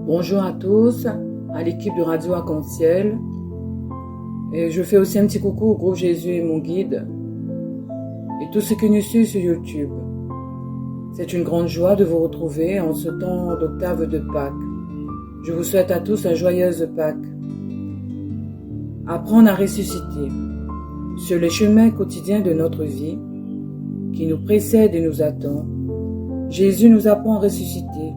Bonjour à tous, à l'équipe de Radio Arc-en-Ciel. Et je fais aussi un petit coucou au groupe Jésus est mon guide et tous ceux qui nous suivent sur YouTube. C'est une grande joie de vous retrouver en ce temps d'octave de Pâques. Je vous souhaite à tous une joyeuse Pâques. Apprendre à ressusciter. Sur les chemins quotidiens de notre vie, qui nous précèdent et nous attend, Jésus nous apprend à ressusciter,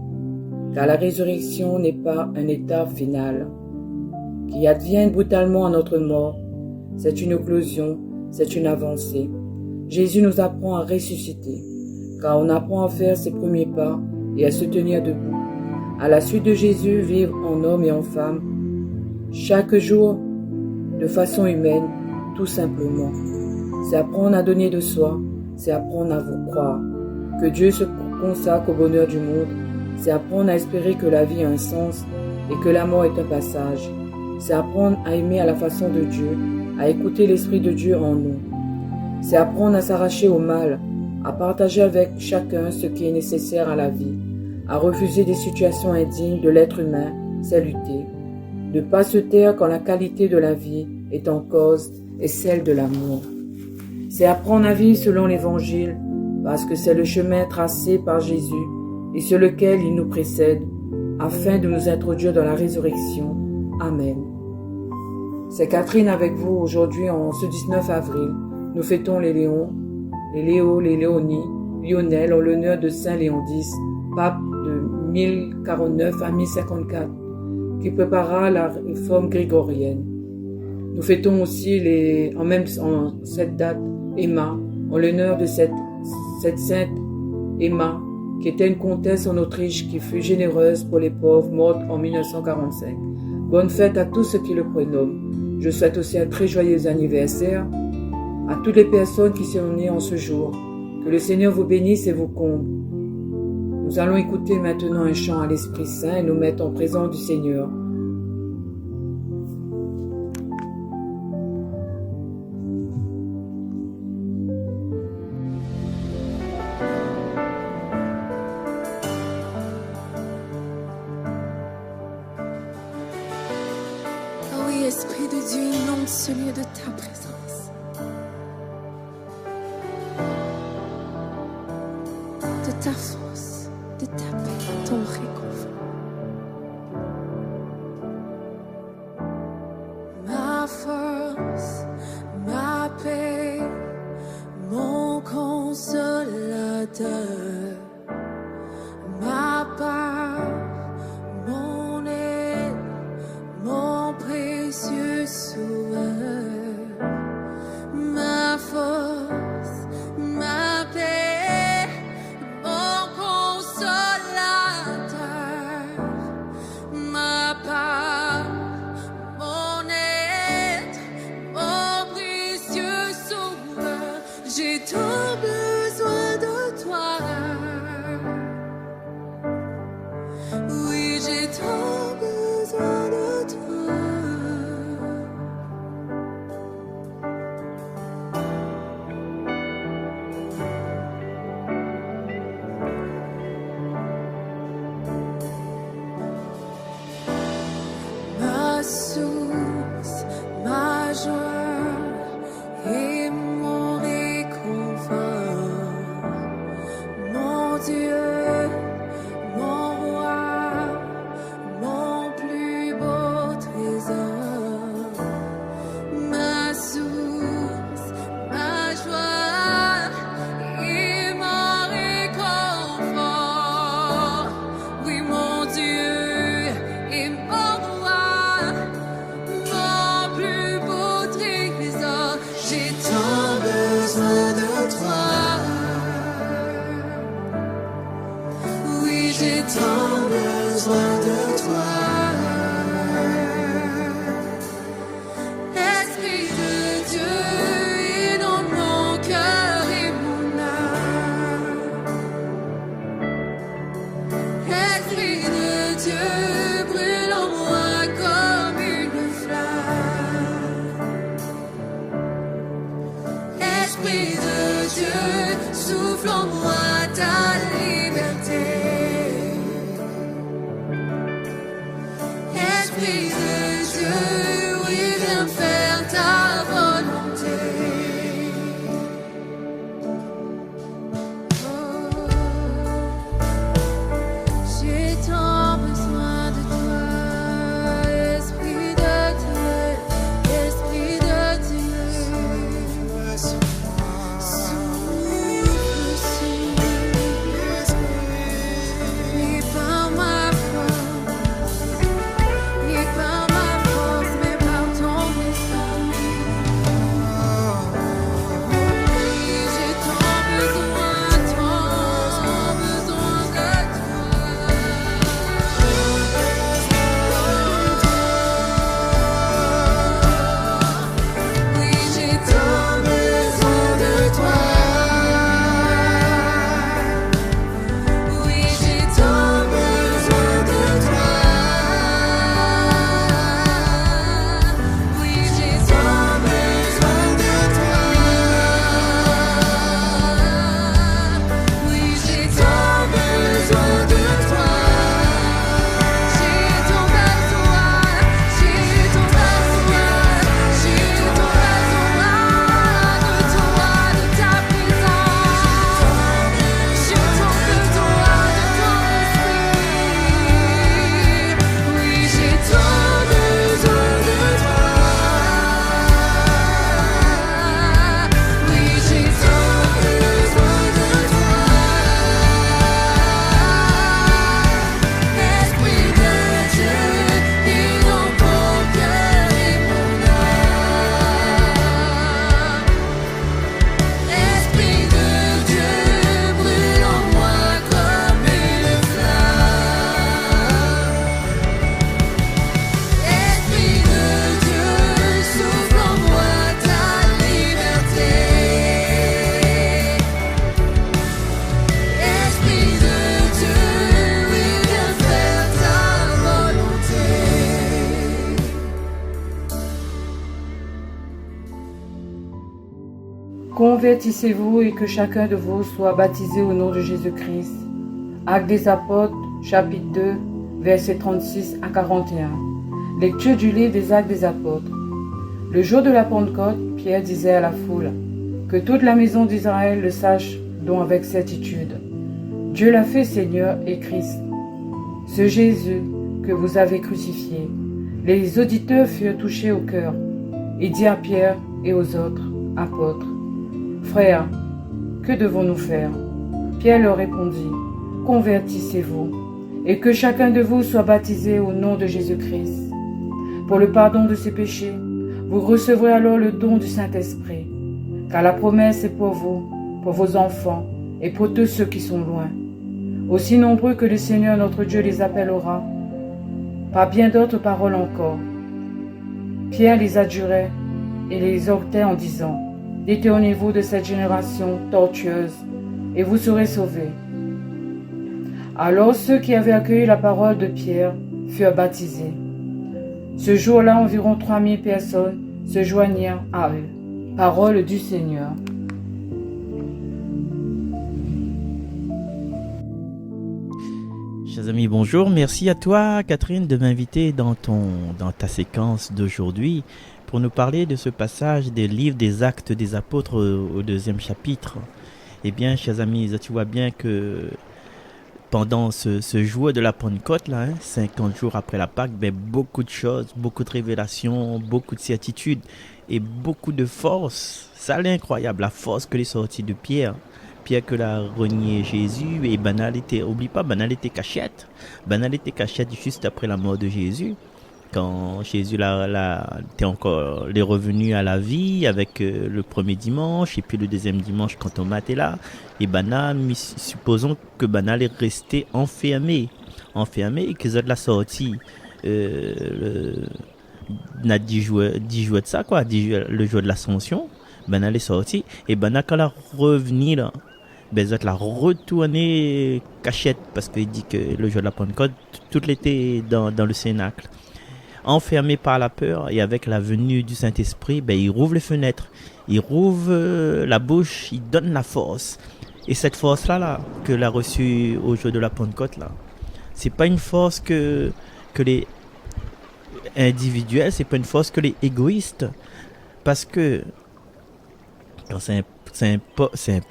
car la résurrection n'est pas un état final. Qui advienne brutalement à notre mort, c'est une éclosion, c'est une avancée. Jésus nous apprend à ressusciter, car on apprend à faire ses premiers pas et à se tenir debout. À la suite de Jésus, vivre en homme et en femme, chaque jour, de façon humaine, tout simplement. C'est apprendre à donner de soi, c'est apprendre à vous croire, que Dieu se consacre au bonheur du monde, c'est apprendre à espérer que la vie a un sens et que la mort est un passage. C'est apprendre à aimer à la façon de Dieu, à écouter l'Esprit de Dieu en nous. C'est apprendre à s'arracher au mal, à partager avec chacun ce qui est nécessaire à la vie, à refuser des situations indignes de l'être humain, c'est lutter. Ne pas se taire quand la qualité de la vie est en cause et celle de l'amour. C'est apprendre à vivre selon l'Évangile, parce que c'est le chemin tracé par Jésus et sur lequel il nous précède, afin de nous introduire dans la résurrection. Amen. C'est Catherine avec vous aujourd'hui en ce 19 avril. Nous fêtons les Léons, les Léos, les Léonies, Lionel en l'honneur de Saint Léon X, pape de 1049 à 1054, qui prépara la réforme grégorienne. Nous fêtons aussi en cette date Emma, en l'honneur de cette sainte Emma, qui était une comtesse en Autriche qui fut généreuse pour les pauvres, morte en 1945. Bonne fête à tous ceux qui le prénomment. Je souhaite aussi un très joyeux anniversaire à toutes les personnes qui sont nées en ce jour. Que le Seigneur vous bénisse et vous comble. Nous allons écouter maintenant un chant à l'Esprit Saint et nous mettre en présence du Seigneur. Esprit de Dieu, inonde ce lieu de ta présence, de ta force, de ta paix, ton réconfort. Ma force, ma paix, mon consolateur, ma part, mon aide, mon précieux sauveur, ma force, ma paix, mon consolateur, ma part, mon aide, mon précieux sauveur. J'ai tant besoin de toi. Oui, j'ai tant besoin de toi. Ma source, ma joie et mon réconfort, mon Dieu, mon roi, mon plus beau trésor, ma source, ma joie et mon réconfort, oui mon Dieu et mon roi, mon plus beau trésor. J'ai tant besoin de toi. Oui, j'ai tant besoin de toi. Esprit de Dieu, inonde mon cœur et mon âme. Esprit de Dieu, brûle en moi comme une flamme. Esprit de Dieu, souffle en moi ta liberté. Esprit de Dieu, oui, viens faire ta volonté. Oh, j'ai tant besoin de toi, Esprit de Dieu, Esprit de Dieu. Souffle sur ni par ma force, ni par ma force, mais par ton esprit. Oui, j'ai tant besoin de toi. Oui, j'ai tant besoin de toi. Oui, j'ai tant besoin de toi. Oui, j'ai tant besoin de toi. Oui, j'ai tant besoin de toi. J'ai ton besoin, j'ai ton besoin, j'ai ton besoin de toi, de ta présence. J'ai tant besoin de ton esprit. Oui, j'ai tant besoin de toi. Oui, j'ai tant besoin de toi. Esprit de Dieu, il dans mon cœur et mon âme. Esprit de Dieu, brûle en moi comme une flamme. Esprit de Dieu, souffle en moi ta liberté. Esprit de Dieu, oui, viens faire ta volonté. Convertissez-vous et que chacun de vous soit baptisé au nom de Jésus-Christ. Actes des Apôtres, chapitre 2, versets 36 à 41. Lecture du livre des Actes des Apôtres. Le jour de la Pentecôte, Pierre disait à la foule, « Que toute la maison d'Israël le sache donc avec certitude. Dieu l'a fait Seigneur et Christ, ce Jésus que vous avez crucifié. » Les auditeurs furent touchés au cœur et dirent à Pierre et aux autres apôtres, « Frères, que devons-nous faire ?» Pierre leur répondit, « Convertissez-vous, et que chacun de vous soit baptisé au nom de Jésus-Christ. Pour le pardon de ses péchés, vous recevrez alors le don du Saint-Esprit, car la promesse est pour vous, pour vos enfants et pour tous ceux qui sont loin, aussi nombreux que le Seigneur notre Dieu les appellera. » Par bien d'autres paroles encore. Pierre les adjurait et les exhortait en disant, « Détournez-vous de cette génération tortueuse, et vous serez sauvés. » Alors ceux qui avaient accueilli la parole de Pierre furent baptisés. Ce jour-là, environ 3000 personnes se joignirent à eux. Parole du Seigneur. Chers amis, bonjour. Merci à toi, Catherine, de m'inviter dans ta séquence d'aujourd'hui pour nous parler de ce passage des livres des Actes des Apôtres au 2e chapitre. Eh bien, chers amis, tu vois bien que pendant ce jour de la Pentecôte, 50 jours après la Pâque, beaucoup de choses, beaucoup de révélations, beaucoup de certitudes et beaucoup de force. Ça, c'est incroyable, la force que les sorties de Pierre. Pierre que l'a renié Jésus et banalité, oublie pas, banalité cachette juste après la mort de Jésus, quand Jésus était encore les revenus à la vie avec le premier dimanche et puis le deuxième dimanche quand Thomas était là, et supposons que Banal est resté enfermé et que ça de la sortie n'a 10 jours de ça quoi, le jour de l'ascension, Banal est sorti et Banal quand la revenu là, Bezot l'a retourné cachette parce qu'il dit que le jour de la Pentecôte, tout l'été dans le cénacle. Enfermé par la peur et avec la venue du Saint-Esprit, il rouvre les fenêtres, il rouvre la bouche, il donne la force. Et cette force-là, que l'a reçue au jour de la Pentecôte, là, c'est pas une force que individuelle, c'est pas une force que les égoïstes. Parce que quand c'est un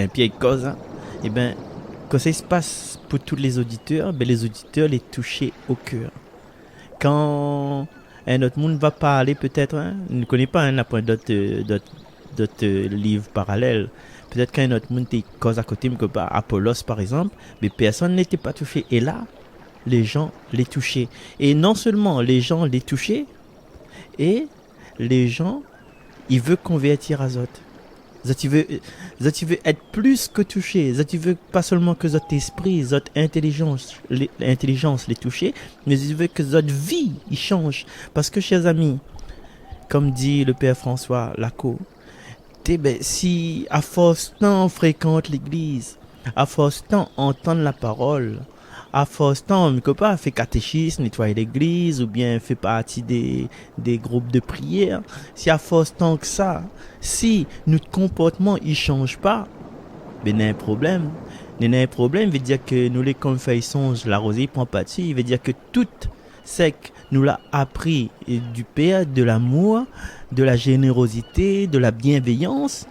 pied cause, hein, et ben quand ça se passe pour tous les auditeurs, ben les auditeurs les touchent au cœur. Quand un autre monde va parler peut-être, hein, ne connaît pas un point d'autres livres parallèles. Peut-être qu'un autre monde était cause à côté, mais que par Apollos par exemple, mais personne n'était pas touché. Et là, les gens les touchaient. Et non seulement les gens les touchaient, et les gens, ils veulent convertir à Zot. Zot veut être plus que touché. Zot veut pas seulement que Zot esprit, Zot intelligence les toucher, mais ils veulent que Zot vie, il change. Parce que, chers amis, comme dit le Père François Laco, ben, si à force temps on fréquente l'église, à force temps on entend la parole, à force temps on pas fait catéchisme, nettoyer l'église ou bien fait partie des groupes de prière, si à force temps que ça, si notre comportement il change pas, ben il y a un problème. Il y a un problème, veut dire que nous les confessons, la rosée prend parti, il veut dire que toute sec nous l'a appris du Père, de l'amour, de la générosité, de la bienveillance.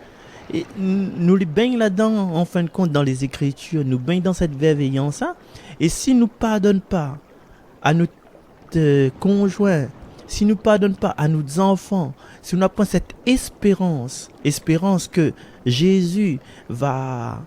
Et nous les baignons là-dedans, en fin de compte, dans les Écritures, nous baignons dans cette bienveillance. Hein? Et si nous ne pardonnons pas à notre conjoint, si nous ne pardonnons pas à nos enfants, si nous n'avons pas cette espérance que Jésus va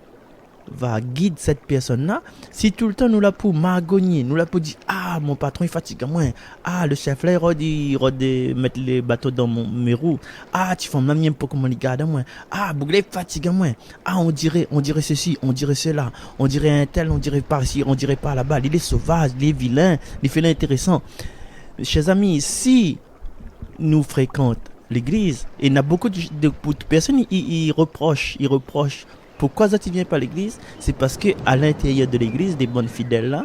guider cette personne-là, si tout le temps nous l'a pour margonnier, nous l'a pour dire, ah, mon patron est fatigué, moi, ah, le chef là, il de mettre les bateaux dans mes roues, ah, tu fais même pour comment il garde, moi, ah, Bouglé est fatigué, moi, ah, on dirait ceci, on dirait cela, on dirait un tel, on dirait par ici, on dirait par là-bas, il est sauvage, il est vilain, il fait l'intéressant. Chers amis, si nous fréquentons l'église, et il y a beaucoup de personnes, ils reprochent, pourquoi ça ne vient pas à l'église? C'est parce que à l'intérieur de l'église, des bonnes fidèles là,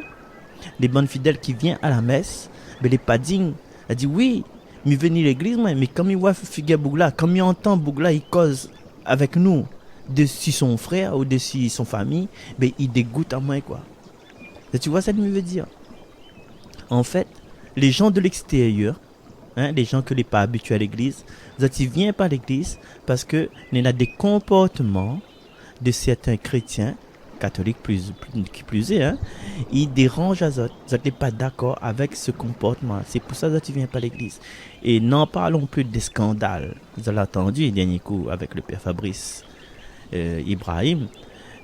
des bonnes fidèles qui viennent à la messe, mais les pas dignes, elle dit oui, mais venir à l'église, mais comme il voit Figuer Bougla, comme il entend Bougla, il cause avec nous, de si son frère ou de si son famille, ben il dégoûte à moi quoi. Et tu vois ça que je veux dire? En fait, les gens de l'extérieur, hein, les gens que les pas habitués à l'église, ils viennent pas à l'église parce que il y a des comportements de certains chrétiens catholiques plus est, hein, ils dérangent à Zot. Zot n'est pas d'accord avec ce comportement. C'est pour ça que tu viens pas à l'église. Et n'en parlons plus des scandales. Vous avez entendu le dernier coup avec le père Fabrice Ibrahim.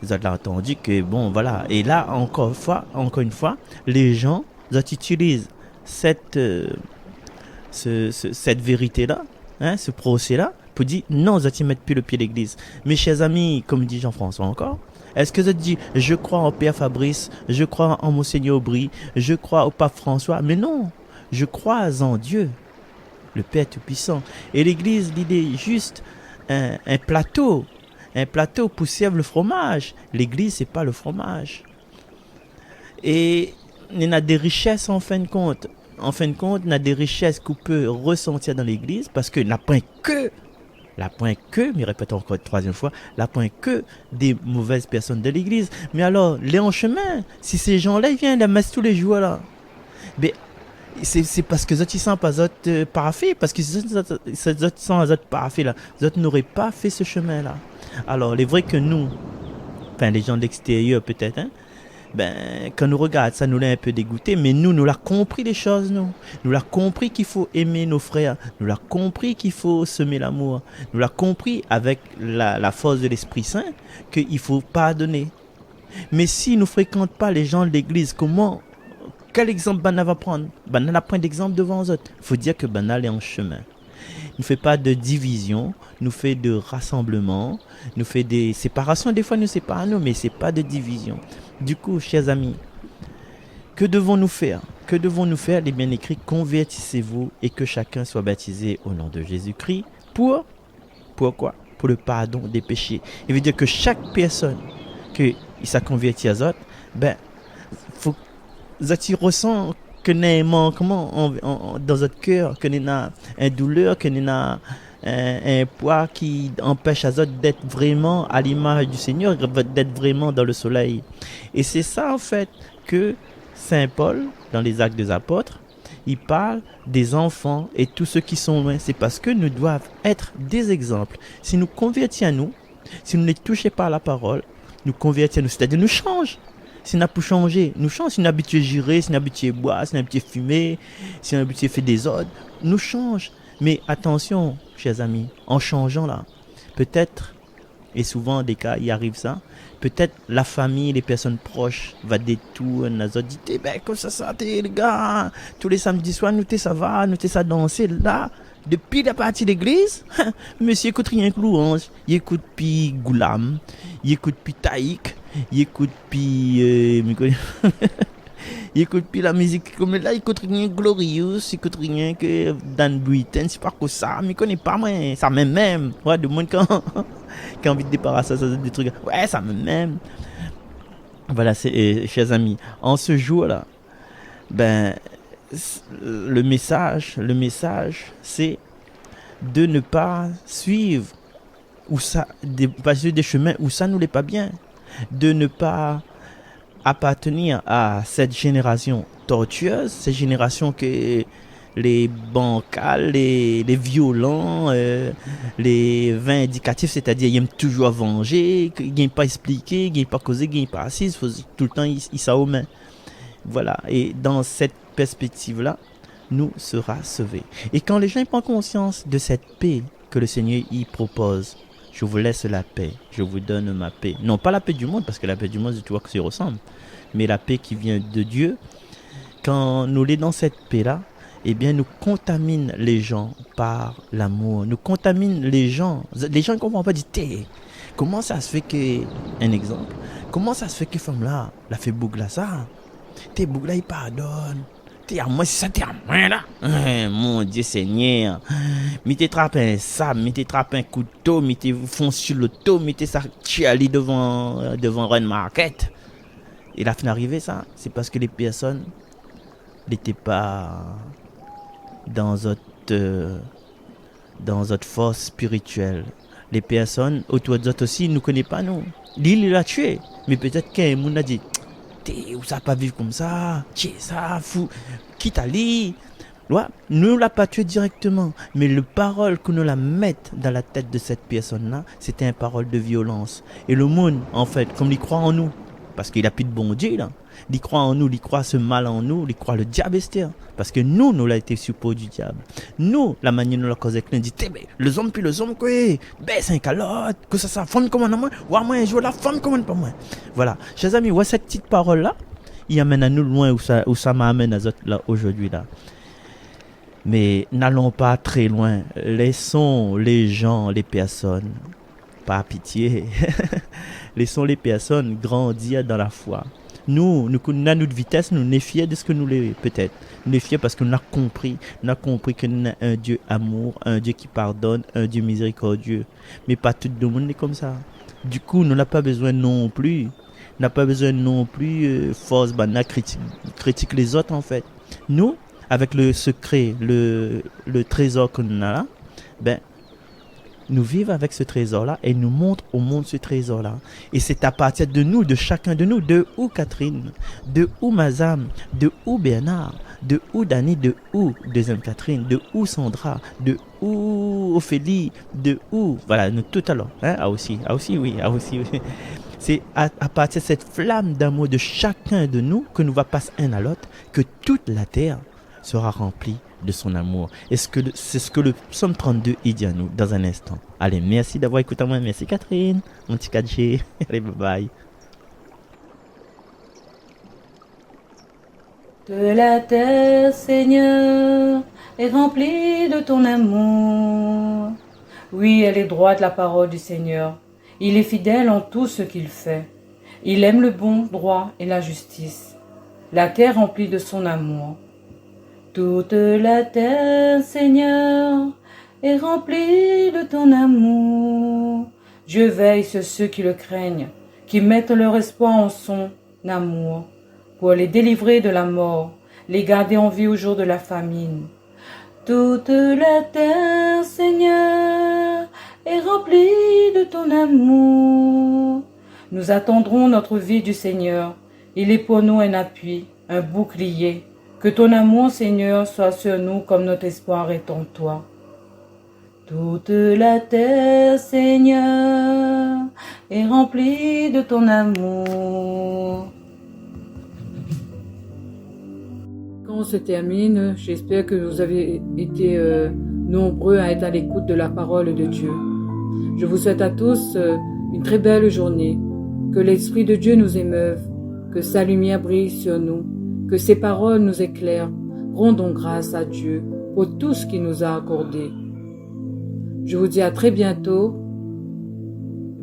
Vous avez entendu que bon voilà. Et là encore une fois, les gens Zot utilisent cette vérité-là, hein, ce procès-là, pour dire non, vous ne mettez plus le pied à l'église. Mes chers amis, comme dit Jean-François encore, est-ce que vous dites je crois en Père Fabrice, je crois en Monseigneur Aubry, je crois au Pape François? Mais non, je crois en Dieu, le Père Tout-Puissant. Et l'église, l'idée est juste un plateau pour servir le fromage. L'église, c'est pas le fromage. Et il y a des richesses en fin de compte. En fin de compte, il y a des richesses qu'on peut ressentir dans l'église parce que n'a point que, mais répète encore une troisième fois, n'a point que des mauvaises personnes de l'église. Mais alors, les en chemin, si ces gens-là, ils viennent à la messe tous les jours là, ben, c'est parce que ils sont pas paraffés, parce que si ils sont paraffés là, ils n'auraient pas fait ce chemin là. Alors, il est vrai que nous, enfin les gens de l'extérieur peut-être, hein, ben, quand nous regardons, ça nous l'a un peu dégoûté, mais nous l'avons compris les choses, nous l'avons compris qu'il faut aimer nos frères, nous l'avons compris qu'il faut semer l'amour, nous l'avons compris avec la force de l'Esprit Saint qu'il faut pardonner. Mais si nous ne fréquentons pas les gens de l'église, quel exemple Bana va prendre? Bana n'a point d'exemple devant eux. Il faut dire que Bana est en chemin. Ne fait pas de division, nous fait de rassemblement, nous fait des séparations, des fois nous séparons, mais c'est pas de division. Du coup, chers amis, que devons-nous faire? Que devons-nous faire? Les bien écrit, convertissez-vous et que chacun soit baptisé au nom de Jésus-Christ. Pourquoi? Pour le pardon des péchés. Il veut dire que chaque personne qui s'est converti à Zot, ben, faut que ressent que nous avons un manquement dans notre cœur, que nous avons une douleur, que nous avons un poids qui empêche à autres d'être vraiment à l'image du Seigneur, d'être vraiment dans le soleil. Et c'est ça en fait que Saint Paul, dans les Actes des Apôtres, Il parle des enfants et tous ceux qui sont loin. C'est parce que nous devons être des exemples. Si nous convertissons à nous, si nous ne touchons pas à la parole, nous convertissons à nous, c'est-à-dire nous change. Si nous pour changer, nous change. Si nous habitués à gérer, si nous habitués à boire, si nous habitués à fumer, si nous habitués à faire des ordres, nous change. Mais attention, chers amis, en changeant là, peut-être, et souvent des cas, il arrive ça, peut-être la famille, les personnes proches va détourner, nous autres dit, ben, comme ça, t'es les gars, tous les samedis soirs, nous t'es ça va, nous t'es ça danser là. Depuis la partie d'église, monsieur écoute rien que louange, il écoute puis Goulam, il écoute puis Taïk, il écoute puis il écoute puis la musique comme là, il écoute rien Glorious, il écoute rien que Dan Britain, c'est pas que ça, mais il connaît pas moi, ça même, ouais, de monde quand qui a envie de débarrasser ça des trucs, ouais, ça même. Voilà, c'est chers amis, en ce jour-là, ben le message, c'est de ne pas suivre ou ça, pas suivre des chemins où ça nous l'est pas bien, de ne pas appartenir à cette génération tortueuse, cette génération que les bancals, les violents, les vindicatifs, c'est-à-dire ils aiment toujours venger, ils n'aiment pas expliquer, ils n'aiment pas causer, ils n'aiment pas assis, tout le temps ils sont aux mains. Voilà, et dans cette perspective-là, nous sera sauvés. Et quand les gens prennent conscience de cette paix que le Seigneur y propose, je vous laisse la paix, je vous donne ma paix. Non, pas la paix du monde, parce que la paix du monde, tu vois que ça ressemble, mais la paix qui vient de Dieu. Quand nous sommes dans cette paix-là, eh bien, nous contamine les gens par l'amour. Nous contamine les gens. Les gens ne comprennent pas, disent, comment ça se fait que, un exemple, comment ça se fait que femme-là, la fait bougla ça? T'es bougla, il pardonne. T'es à moi, c'est ça, t'es à moi là. Mon Dieu Seigneur. Mais t'es trappé un sable, mais t'es trappé un couteau, mais t'es foncé sur l'auto, mais t'es ça, tu allé devant Run Market. Et la fin d'arriver, ça, c'est parce que les personnes n'étaient pas dans notre force spirituelle. Les personnes autour de nous aussi ne nous connaissent pas, nous. L'île, il l'a tué. Mais peut-être qu'un monde a dit, où ça pas vivre comme ça, ça, fou, quitte à lire. Ouais, nous l'a pas tué directement, mais le parole que nous la mettons dans la tête de cette personne-là, c'était une parole de violence. Et le monde, en fait, comme il croit en nous, parce qu'il a plus de bon Dieu là, il croit en nous, il croit ce mal en nous, il croit le diable Esther, parce que nous l'avons été support du diable. Nous, la manière dont la cause est dit, les hommes puis les hommes quoi, c'est un calotte, que ça femme comme moi, ouais moi je veux la femme comme pas moi. Voilà, chers amis, ouais cette petite parole là, il amène à nous loin où ça m'amène à autres là aujourd'hui là. Mais n'allons pas très loin, laissons les gens, les personnes, pas pitié, laissons les personnes grandir dans la foi. Nous, à notre vitesse, nous sommes fiers de ce que nous l'avons peut-être. Nous sommes fiers parce que nous avons compris que nous avons un Dieu amour, un Dieu qui pardonne, un Dieu miséricordieux. Mais pas tout le monde est comme ça. Du coup, nous n'avons pas besoin non plus, force, critique les autres en fait. Nous, avec le secret, le trésor que nous avons là, nous vivons avec ce trésor-là et nous montrons au monde ce trésor-là. Et c'est à partir de nous, de chacun de nous, de où Catherine, de où Mazam, de où Bernard, de où Dani, de où deuxième Catherine, de où Sandra, de où Ophélie, de où, voilà, nous tout à l'heure, hein, aussi, oui. C'est à partir de cette flamme d'amour de chacun de nous que nous va passer un à l'autre, que toute la terre sera remplie de son amour. C'est ce que le psaume 32 il dit à nous dans un instant. Allez, merci d'avoir écouté moi. Merci Catherine, mon petit 4G. Allez, bye bye. De la terre, Seigneur, est remplie de ton amour. Oui, elle est droite la parole du Seigneur. Il est fidèle en tout ce qu'il fait. Il aime le bon, droit et la justice. La terre remplie de son amour. Toute la terre, Seigneur, est remplie de ton amour. Dieu veille sur ceux qui le craignent, qui mettent leur espoir en son amour, pour les délivrer de la mort, les garder en vie au jour de la famine. Toute la terre, Seigneur, est remplie de ton amour. Nous attendrons notre vie du Seigneur. Il est pour nous un appui, un bouclier, Que ton amour, Seigneur, soit sur nous comme notre espoir est en toi. Toute la terre, Seigneur, est remplie de ton amour. Quand on se termine, j'espère que vous avez été nombreux à être à l'écoute de la parole de Dieu. Je vous souhaite à tous une très belle journée. Que l'Esprit de Dieu nous émeuve, que sa lumière brille sur nous, que ses paroles nous éclairent. Rendons grâce à Dieu pour tout ce qu'il nous a accordé. Je vous dis à très bientôt.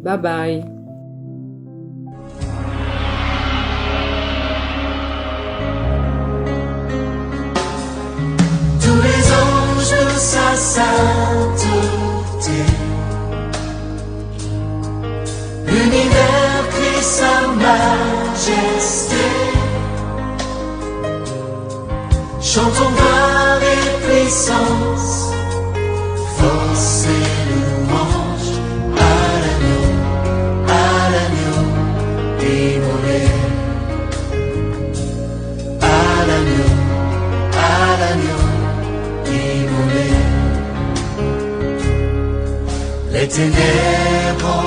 Bye bye. Tous les anges de sa sainteté, l'univers crie sa majesté. Chantons gloire et puissance, force et louange à l'agneau immolé, à l'agneau immolé. Les ténèbres